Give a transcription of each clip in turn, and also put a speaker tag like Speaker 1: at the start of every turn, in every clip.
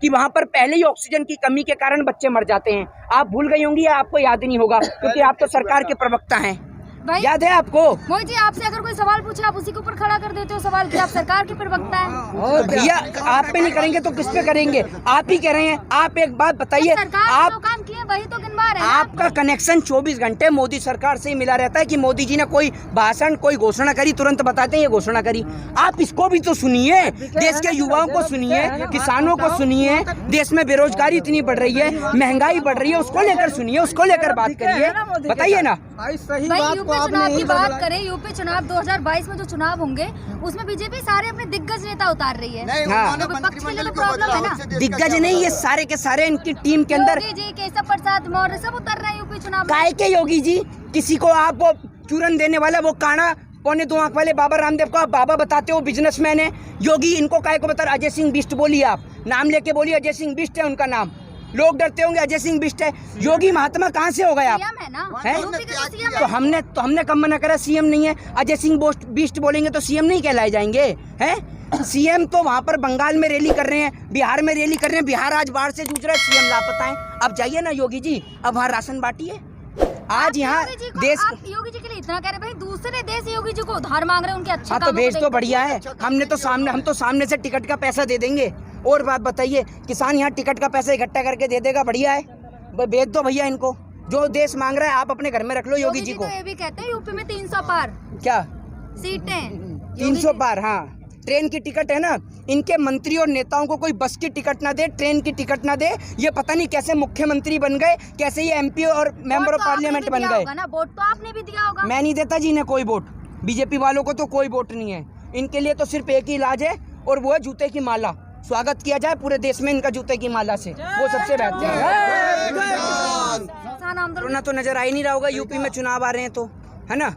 Speaker 1: कि वहाँ पर पहले ही ऑक्सीजन की कमी के कारण बच्चे मर जाते हैं। आप भूल गई होंगी या आपको याद ही नहीं होगा, क्योंकि आप तो सरकार के प्रवक्ता हैं। याद है आपको?
Speaker 2: मोहित जी, आपसे अगर कोई सवाल पूछे आप उसी के ऊपर खड़ा कर देते हो सवाल कि आप सरकार के प्रवक्ता हैं।
Speaker 1: और भैया आप पे नहीं करेंगे तो किस पे करेंगे? आप ही कह रहे हैं। आप एक बात बताइए,
Speaker 2: आप जो काम किए वही तो गिनवा रहे हैं।
Speaker 1: आपका कनेक्शन 24 घंटे मोदी सरकार से ही मिला रहता है कि मोदी जी ने कोई भाषण, कोई घोषणा करी, तुरंत बताते हैं ये घोषणा करी। आप इसको भी तो सुनिए, देश के युवाओं को सुनिए, किसानों को सुनिए। देश में बेरोजगारी इतनी बढ़ रही है, महंगाई बढ़ रही है, उसको लेकर सुनिए, उसको लेकर बात करिए। बताइए ना।
Speaker 2: चुनाव की बात करें, यूपी चुनाव 2022 में जो चुनाव होंगे उसमें बीजेपी सारे अपने दिग्गज नेता उतार रही है।
Speaker 1: हाँ।
Speaker 2: तो विपक्ष के लिए तो प्रॉब्लम है ना।
Speaker 1: दिग्गज नहीं, ये सारे के सारे इनकी टीम के अंदर
Speaker 2: योगी जी, केशव प्रसाद मौर्य सब उतर रहे हैं यूपी चुनाव में।
Speaker 1: काय के योगी जी? किसी को आप वो चूरन देने वाला, वो काना पौने 2 आंख वाले बाबा रामदेव को आप बाबा बताते हो, बिजनेसमैन है। योगी इनको काय को बता? अजय सिंह बिष्ट बोलिए, आप नाम लेके बोलिए, अजय सिंह बिष्ट है उनका नाम। लोग डरते होंगे, अजय सिंह बिष्ट है। योगी महात्मा कहाँ से हो गए आप?
Speaker 2: सीएम है ना,
Speaker 1: है? तो हमने कब मना करा सीएम नहीं है? अजय सिंह बिष्ट बोलेंगे तो सीएम नहीं कहलाए जाएंगे? हैं? सीएम तो वहाँ पर बंगाल में रैली कर रहे हैं, बिहार में रैली कर रहे हैं। बिहार आज बाढ़ से जूझ रहा है, सीएम लापता है। अब जाइए ना योगी जी, अब वहाँ राशन बांटिए। आज यहाँ देश
Speaker 2: योगी जी के लिए इतना कह रहे भाई, दूसरे देश योगी जी को उधार मांग रहे हैं उनके अच्छे।
Speaker 1: हाँ तो भेज तो बढ़िया है। हम तो सामने से टिकट का पैसा दे देंगे। और बात बताइए, किसान यहाँ टिकट का पैसा इकट्ठा करके दे देगा, बढ़िया है। भेज दो भैया इनको, जो देश मांग रहा है आप अपने घर में रख लो योगी जी को।
Speaker 2: तो ये भी कहते हैं यूपी में 300 पार
Speaker 1: क्या
Speaker 2: सीटें,
Speaker 1: 300 पार? हाँ, ट्रेन की टिकट है ना। इनके मंत्री और नेताओं को कोई बस की टिकट ना दे, ट्रेन की टिकट ना दे। ये पता नहीं कैसे मुख्यमंत्री बन गए, कैसे ये एमपी और मेंबर ऑफ पार्लियामेंट बन गए।
Speaker 2: वोट तो आपने भी दिया होगा।
Speaker 1: मैं नहीं देता जी ने कोई वोट। बीजेपी वालों को तो कोई वोट नहीं है। इनके लिए तो सिर्फ एक ही इलाज है, और वो है जूते की माला। स्वागत किया जाए पूरे देश में इनका जूते की माला से, वो सबसे बेहतर है। कोरोना तो नजर आ ही नहीं रहा होगा, यूपी में चुनाव आ रहे हैं तो, है ना।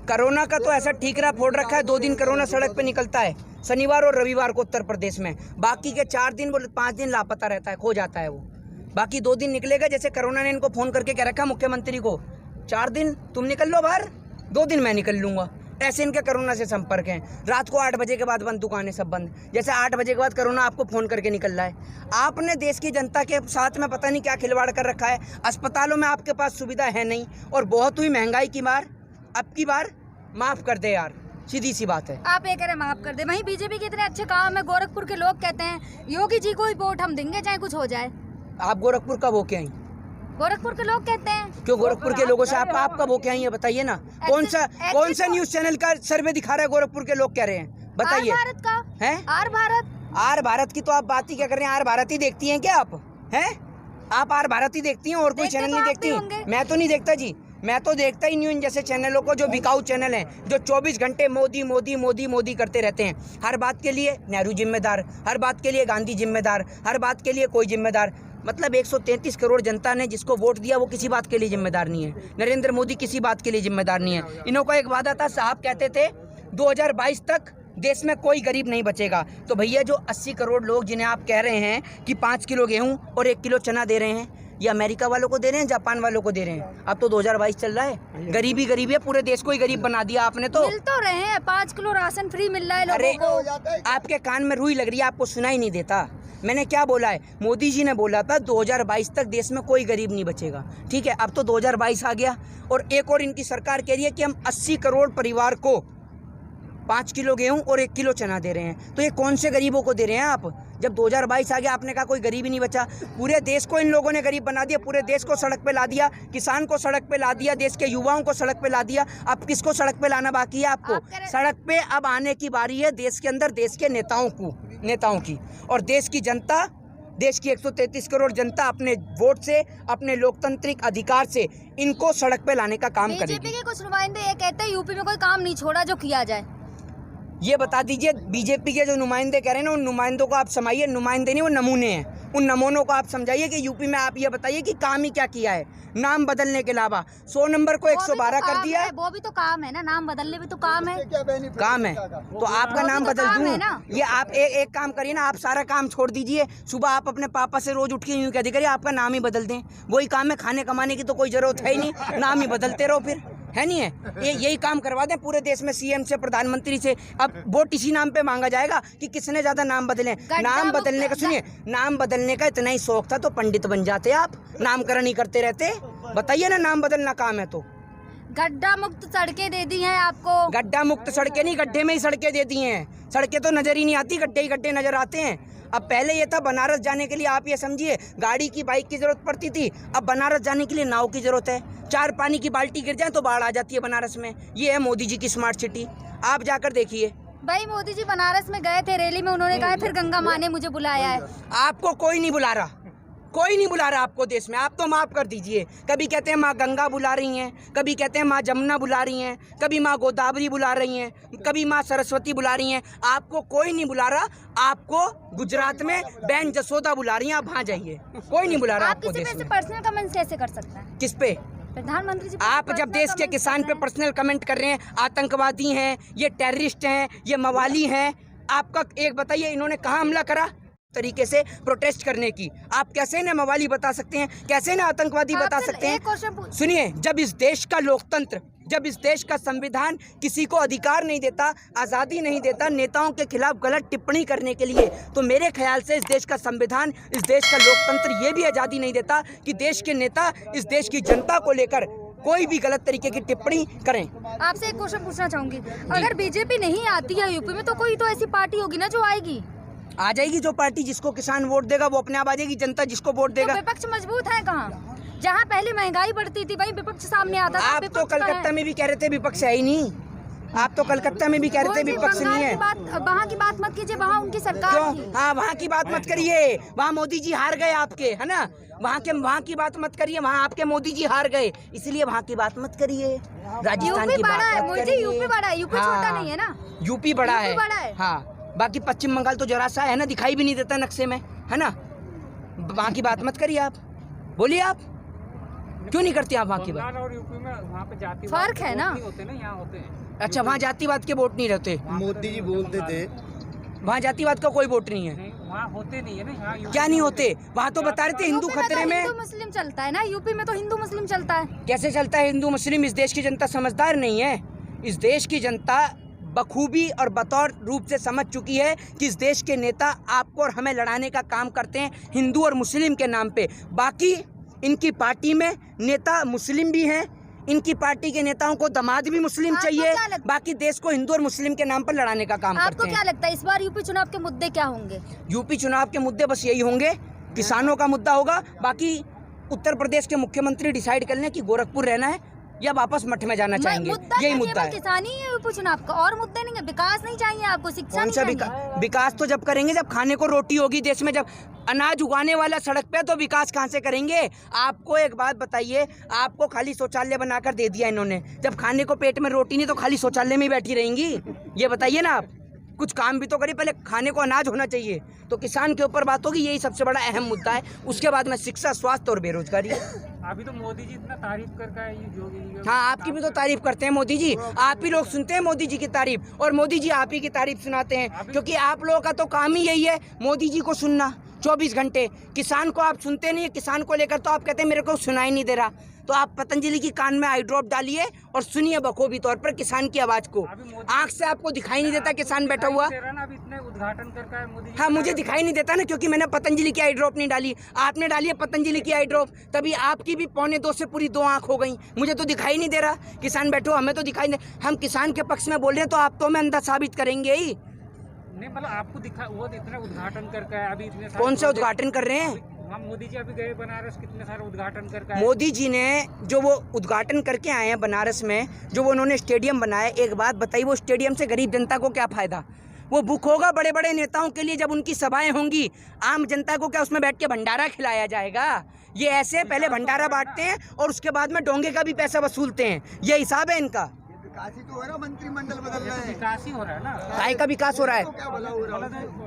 Speaker 1: कोरोना का तो ऐसा ठीकरा फोड़ रखा है, 2 दिन कोरोना सड़क पे निकलता है, शनिवार और रविवार को उत्तर प्रदेश में। बाकी के 4 दिन 5 दिन लापता रहता है, खो जाता है वो। बाकी 2 दिन निकलेगा। जैसे कोरोना ने इनको फोन करके कह रखा मुख्यमंत्री को, 4 दिन तुम निकल लो बाहर, 2 दिन मैं निकल लूंगा। ऐसे इनके कोरोना से संपर्क हैं। रात को 8 बजे के बाद बंद, दुकानें सब बंद। जैसे 8 बजे के बाद कोरोना आपको फोन करके निकल रहा है। आपने देश की जनता के साथ में पता नहीं क्या खिलवाड़ कर रखा है। अस्पतालों में आपके पास सुविधा है नहीं, और बहुत हुई महंगाई की मार। अब की बार माफ कर दे यार, सीधी सी बात है।
Speaker 2: आप ये कह रहे माफ कर दे, वहीं बीजेपी के इतने अच्छे काम है। गोरखपुर के लोग कहते हैं योगी जी को ही वोट हम देंगे चाहे कुछ हो जाए।
Speaker 1: आप गोरखपुर का वो क्या है?
Speaker 2: गोरखपुर के लोग कहते हैं।
Speaker 1: क्यों गोरखपुर के लोगों से आपका वो क्या है, बताइए ना। कौन सा न्यूज चैनल का सर्वे दिखा रहा है गोरखपुर के लोग कह रहे हैं? बताइए।
Speaker 2: भारत का है, आर भारत
Speaker 1: की तो आप बात ही क्या कर रहे हैं? आर भारत ही देखती हैं क्या आप? हैं? आप आर भारत ही देखती हैं और कोई चैनल नहीं देखती? मैं तो नहीं देखता जी। मैं तो देखता ही नहीं इन जैसे चैनलों को, जो बिकाऊ चैनल हैं, जो 24 घंटे मोदी मोदी मोदी मोदी करते रहते हैं। हर बात के लिए नेहरू जिम्मेदार, हर बात के लिए गांधी जिम्मेदार, हर बात के लिए कोई जिम्मेदार। मतलब 133 करोड़ जनता ने जिसको वोट दिया वो किसी बात के लिए जिम्मेदार नहीं है। नरेंद्र मोदी किसी बात के लिए जिम्मेदार नहीं है। इन्हों का एक वादा था, साहब कहते थे 2022 तक देश में कोई गरीब नहीं बचेगा। तो भैया जो 80 करोड़ लोग जिन्हें आप कह रहे हैं कि 5 किलो गेहूं और 1 किलो चना दे रहे हैं, ये अमेरिका वालों को दे रहे हैं, जापान वालों को दे रहे हैं? अब तो 2022 चल रहा है, गरीबी गरीबी है, पूरे देश को ही गरीब बना दिया आपने। तो
Speaker 2: मिल तो रहे हैं, 5 किलो राशन फ्री मिल रहा है लोगों को।
Speaker 1: आपके कान में रुई लग रही है, आपको सुनाई नहीं देता। मैंने क्या बोला है? मोदी जी ने बोला था 2022 तक देश में कोई गरीब नहीं बचेगा। ठीक है, अब तो 2022 आ गया, और एक और इनकी सरकार कह रही है कि हम 80 करोड़ परिवार को 5 किलो गेहूं और 1 किलो चना दे रहे हैं। तो ये कौन से गरीबों को दे रहे हैं आप? जब 2022 आ गया आपने कहा कोई गरीब ही नहीं बचा। पूरे देश को इन लोगों ने गरीब बना दिया, पूरे देश को सड़क पे ला दिया, किसान को सड़क पे ला दिया, देश के युवाओं को सड़क पे ला दिया। अब किसको सड़क पे लाना बाकी है आपको? सड़क पे अब आने की बारी है देश के अंदर देश के नेताओं की। और देश की जनता, देश की 133 करोड़ जनता अपने वोट से, अपने लोकतांत्रिक अधिकार से इनको सड़क पे लाने का काम करेगी।
Speaker 2: बीजेपी के कुछ नुमाइंदे ये कहते हैं यूपी में कोई काम नहीं छोड़ा जो किया जाए।
Speaker 1: ये बता दीजिए, बीजेपी के जो नुमाइंदे कह रहे हैं ना, उन नुमाइंदों को आप समझाइए। नुमाइंदे नहीं, वो नमूने हैं। उन नमूनों को आप समझाइए कि यूपी में आप ये बताइए कि काम ही क्या किया है, नाम बदलने के अलावा। 100 नंबर को 112 कर दिया है।
Speaker 2: वो भी तो काम है ना, नाम बदलने भी तो काम है।
Speaker 1: काम है तो आपका नाम बदल दूं? ये आप एक काम करिए ना, आप सारा काम छोड़ दीजिए। सुबह आप अपने पापा से रोज उठ के यूँ कह करिए आपका नाम ही बदल दें। वही काम है, खाने कमाने की तो कोई जरूरत है ही नहीं, नाम ही बदलते रहो फिर, है नहीं है? ये यही काम करवा दें पूरे देश में, सीएम से, प्रधानमंत्री से। अब वोट इसी नाम पे मांगा जाएगा कि किसने ज्यादा नाम बदले। नाम बदलने का, सुनिए, नाम बदलने का इतना ही शौक था तो पंडित बन जाते आप, नामकरण ही करते रहते। बताइए ना, नाम बदलना काम है तो।
Speaker 2: गड्ढा मुक्त सड़कें दे दी हैं आपको।
Speaker 1: गड्ढा मुक्त सड़कें नहीं, गड्ढे में ही सड़कें दे दी हैं। सड़कें तो नजर ही नहीं आती, गड्ढे ही गड्ढे नजर आते हैं। अब पहले ये था बनारस जाने के लिए आप ये समझिए गाड़ी की, बाइक की जरूरत पड़ती थी। अब बनारस जाने के लिए नाव की जरूरत है। 4 पानी की बाल्टी गिर जाए तो बाढ़ आ जाती है बनारस में। ये है मोदी जी की स्मार्ट सिटी, आप जाकर देखिए।
Speaker 2: भाई मोदी जी बनारस में गए थे रैली में, उन्होंने कहा फिर गंगा माँ ने मुझे बुलाया है।
Speaker 1: आपको कोई नहीं बुला रहा, कोई नहीं बुला रहा आपको देश में। आप तो माफ कर दीजिए, कभी कहते हैं माँ गंगा बुला रही हैं, कभी कहते हैं माँ जमुना बुला रही हैं, कभी माँ गोदावरी बुला रही हैं, कभी माँ सरस्वती बुला रही हैं। आपको कोई नहीं बुला रहा। आपको गुजरात में बहन जसोदा बुला रही हैं, आप वहाँ जाइए। कोई नहीं बुला रहा आपको देश में।
Speaker 2: पर्सनल कमेंट्स कैसे कर सकता है?
Speaker 1: किस पे?
Speaker 2: प्रधानमंत्री जी।
Speaker 1: आप जब देश के किसान पे पर्सनल कमेंट कर रहे हैं, आतंकवादी हैं, ये टेररिस्ट हैं, ये मवाली हैं, आपका एक बताइए इन्होंने कहाँ हमला करा तरीके से प्रोटेस्ट करने की? आप कैसे ना मवाली बता सकते हैं, कैसे ना आतंकवादी बता सकते हैं? सुनिए, जब इस देश का लोकतंत्र, जब इस देश का संविधान किसी को अधिकार नहीं देता, आज़ादी नहीं देता नेताओं के खिलाफ गलत टिप्पणी करने के लिए, तो मेरे ख्याल से इस देश का संविधान, इस देश का लोकतंत्र ये भी आज़ादी नहीं देता कि देश के नेता इस देश की जनता को लेकर कोई भी गलत तरीके की टिप्पणी करें।
Speaker 2: आपसे एक क्वेश्चन पूछना चाहूंगी, अगर बीजेपी नहीं आती है यूपी में तो कोई तो ऐसी पार्टी होगी ना जो आएगी?
Speaker 1: आ जाएगी जो पार्टी, जिसको किसान वोट देगा वो अपने आप आ जाएगी। जनता जिसको वोट देगा।
Speaker 2: तो विपक्ष मजबूत है कहाँ? जहाँ पहले महंगाई बढ़ती थी वही विपक्ष सामने आता था।
Speaker 1: आप तो कलकत्ता में भी कह रहे थे विपक्ष है ही नहीं। आप तो कलकत्ता में भी कह रहे थे विपक्ष नहीं है।
Speaker 2: वहाँ की बात मत कीजिए, वहाँ उनकी सरकार थी।
Speaker 1: हाँ, वहाँ की बात मत करिए, वहाँ मोदी जी हार गए आपके, है ना? वहाँ की बात मत करिए, वहाँ आपके मोदी जी हार गए, इसलिए वहाँ की बात मत करिए। राजस्थान की बात मत करिए।
Speaker 2: यूपी बड़ा है, यूपी छोटा नहीं है ना।
Speaker 1: यूपी बड़ा है, हाँ। बाकी पश्चिम बंगाल तो जरा सा है ना, दिखाई भी नहीं देता नक्शे में, है ना? वहाँ की बात मत करिए आप। बोलिए आप क्यों नहीं करते आप वहाँ की बात?
Speaker 3: और यूपी में वहाँ पे जाति
Speaker 2: फर्क है ना,
Speaker 3: होते ना, यहाँ होते हैं।
Speaker 1: अच्छा, वहाँ जातिवाद के वोट नहीं रहते?
Speaker 4: मोदी जी बोलते थे
Speaker 1: वहाँ जातिवाद का कोई वोट नहीं है।
Speaker 3: वहाँ होते नहीं है ना, यहाँ
Speaker 1: क्या नहीं होते? वहाँ तो बता रहे थे हिंदू खतरे में।
Speaker 2: हिंदू मुस्लिम चलता है ना, यूपी में तो हिंदू मुस्लिम चलता है।
Speaker 1: कैसे चलता है हिंदू मुस्लिम? इस देश की जनता समझदार नहीं है। इस देश की जनता बखूबी और बतौर रूप से समझ चुकी है कि इस देश के नेता आपको और हमें लड़ाने का काम करते हैं हिंदू और मुस्लिम के नाम पे। बाकी इनकी पार्टी में नेता मुस्लिम भी हैं, इनकी पार्टी के नेताओं को दामाद भी मुस्लिम चाहिए। बाकी देश को हिंदू और मुस्लिम के नाम पर लड़ाने का काम करते हैं।
Speaker 2: आपको क्या लगता है इस बार यूपी चुनाव के मुद्दे क्या होंगे?
Speaker 1: यूपी चुनाव के मुद्दे बस यही होंगे, किसानों का मुद्दा होगा। बाकी उत्तर प्रदेश के मुख्यमंत्री डिसाइड कर लें कि गोरखपुर रहना है या वापस मठ में जाना चाहेंगे। यही मुद्दा है।
Speaker 2: किसानी है यूपी चुनाव का, और मुद्दे नहीं है। विकास नहीं चाहिए आपको, शिक्षा नहीं चाहिए।
Speaker 1: विकास तो जब करेंगे जब खाने को रोटी होगी देश में, जब अनाज उगाने वाला सड़क पे, तो विकास कहाँ से करेंगे? आपको एक बात बताइए, आपको खाली शौचालय बनाकर दे दिया इन्होंने, जब खाने को पेट में रोटी नहीं तो खाली शौचालय में ही बैठी रहेंगी? ये बताइए ना आप, कुछ काम भी तो करिए। पहले खाने को अनाज होना चाहिए, तो किसान के ऊपर बात होगी। यही सबसे बड़ा अहम मुद्दा है। उसके बाद में शिक्षा, स्वास्थ्य और बेरोजगारी।
Speaker 3: अभी तो मोदी जी इतना तारीफ करके आए, ये जो
Speaker 1: हाँ, आपकी भी तो तारीफ करते हैं मोदी जी। आप ही लोग सुनते हैं मोदी जी की तारीफ, और मोदी जी आप ही की तारीफ सुनाते हैं, क्योंकि आप लोगों का तो काम ही यही है मोदी जी को सुनना 24 घंटे। किसान को आप सुनते नहीं है। किसान को लेकर तो आप कहते हैं मेरे को सुनाई नहीं दे रहा। तो आप पतंजलि की कान में आई ड्रॉप डालिए और सुनिए बखूबी तौर पर किसान की आवाज को। आंख से आपको दिखाई नहीं देता किसान बैठा हुआ?
Speaker 3: उद्घाटन करके मोदी।
Speaker 1: हाँ, मुझे दिखाई नहीं देता ना, क्योंकि मैंने पतंजलि की आई ड्रॉप नहीं डाली। आपने डाली है पतंजलि की आई ड्रॉप, तभी आपकी भी 1.25 से पूरी 2 आंख हो गई। मुझे तो दिखाई नहीं दे रहा। किसान बैठो, हमें तो दिखाई नहीं। हम किसान के पक्ष में बोल रहे हैं तो आप तो हमें अंधा साबित करेंगे ही
Speaker 3: नहीं। मतलब आपको दिखा, वो इतना उद्घाटन करके आए, अभी इतने
Speaker 1: कौन सा उद्घाटन कर रहे हैं?
Speaker 3: हम मोदी जी अभी गए बनारस, कितने सारे उद्घाटन करके आए।
Speaker 1: मोदी जी ने जो वो उद्घाटन करके आए हैं बनारस में, जो वो उन्होंने स्टेडियम बनाया, एक बात बताइए, वो स्टेडियम से गरीब जनता को क्या फायदा? वो बुक होगा बड़े बड़े नेताओं के लिए, जब उनकी सभाएं होंगी। आम जनता को क्या उसमें बैठ के भंडारा खिलाया जाएगा? ये ऐसे पहले भंडारा बांटते हैं और उसके बाद में डोंगे का भी पैसा वसूलते हैं। ये हिसाब है इनका।
Speaker 4: विकास ही तो हो रहा, मंत्रिमंडल बदल रहा है।
Speaker 3: विकास ही हो रहा है ना।
Speaker 1: काय का विकास हो रहा है?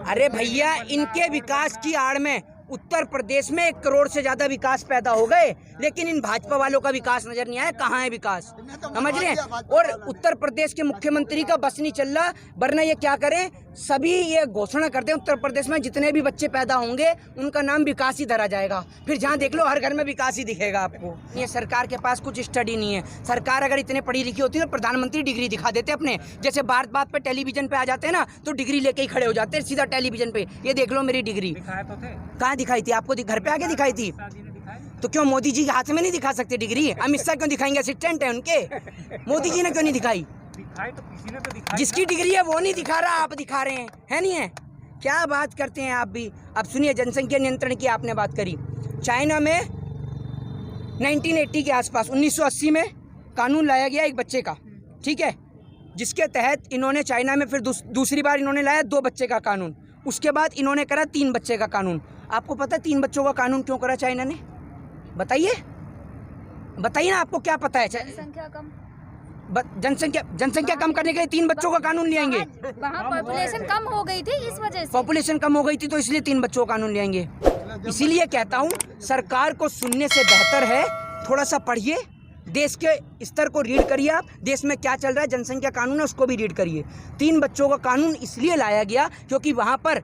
Speaker 1: अरे भैया, इनके विकास की आड़ में उत्तर प्रदेश में 1 करोड़ से ज्यादा विकास पैदा हो गए, लेकिन इन भाजपा वालों का विकास नजर नहीं आया। कहाँ है विकास? समझ रहे हैं? और उत्तर प्रदेश के मुख्यमंत्री का बस नहीं चल रहा, वरना ये क्या करें, सभी ये घोषणा करते हैं उत्तर प्रदेश में जितने भी बच्चे पैदा होंगे उनका नाम विकास ही धरा जाएगा। फिर जहाँ देख लो हर घर में विकास ही दिखेगा आपको। ये सरकार के पास कुछ स्टडी नहीं है। सरकार अगर इतने पढ़ी लिखी होती तो प्रधानमंत्री डिग्री दिखा देते अपने, जैसे बात पे टेलीविजन पे आ जाते हैं ना तो डिग्री लेके ही खड़े हो जाते हैं सीधा टेलीविजन पे, ये देख लो मेरी डिग्री।
Speaker 3: दिखाए तो थे,
Speaker 1: कहाँ दिखाई थी आपको? घर पे आके दिखाई थी।
Speaker 3: शादी ने दिखाए।
Speaker 1: तो क्यों मोदी जी के हाथ में नहीं दिखा सकते डिग्री? अमित शाह क्यों दिखाएंगे? असिस्टेंट है उनके। मोदी जी ने क्यों नहीं दिखाई?
Speaker 3: दिखाई तो किसी ने तो दिखाई।
Speaker 1: जिसकी डिग्री है वो नहीं दिखा रहा, आप दिखा रहे हैं, है नहीं है? क्या बात करते हैं आप भी। अब सुनिए, जनसंख्या नियंत्रण की आपने बात करी। चाइना में 1980 के आसपास 1980 में कानून लाया गया एक बच्चे का, ठीक है, जिसके तहत इन्होंने चाइना में फिर दूसरी बार इन्होंने लाया 2 बच्चे का कानून। उसके बाद इन्होंने करा 3 बच्चे का कानून। आपको पता है 3 बच्चों का कानून क्यों करा चाइना ने? बताइए ना, आपको क्या पता है?
Speaker 2: जनसंख्या कम,
Speaker 1: जनसंख्या कम करने के लिए 3 बच्चों का कानून ले आएंगे।
Speaker 2: वहाँ पॉपुलेशन कम हो गई थी, इस वजह से
Speaker 1: पॉपुलेशन कम हो गई थी तो इसलिए 3 बच्चों का कानून ले आएंगे। इसीलिए कहता हूँ सरकार को सुनने से बेहतर है थोड़ा सा पढ़िए, देश के स्तर को रीड करिए। आप देश में क्या चल रहा है, जनसंख्या कानून है उसको भी रीड करिए। 3 बच्चों का कानून इसलिए लाया गया क्योंकि वहाँ पर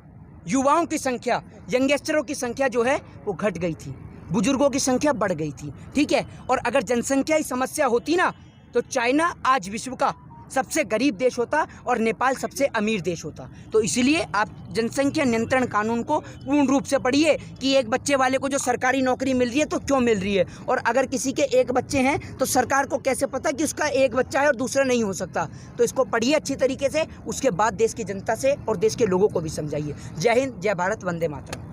Speaker 1: युवाओं की संख्या, यंगस्टरों की संख्या जो है वो घट गई थी, बुजुर्गों की संख्या बढ़ गई थी, ठीक है। और अगर जनसंख्या की समस्या होती ना तो चाइना आज विश्व का सबसे गरीब देश होता और नेपाल सबसे अमीर देश होता। तो इसलिए आप जनसंख्या नियंत्रण कानून को पूर्ण रूप से पढ़िए कि एक बच्चे वाले को जो सरकारी नौकरी मिल रही है तो क्यों मिल रही है, और अगर किसी के 1 बच्चे हैं तो सरकार को कैसे पता कि उसका 1 बच्चा है और दूसरा नहीं हो सकता। तो इसको पढ़िए अच्छी तरीके से, उसके बाद देश की जनता से और देश के लोगों को भी समझाइए। जय हिंद, जय भारत, वंदे मातरम।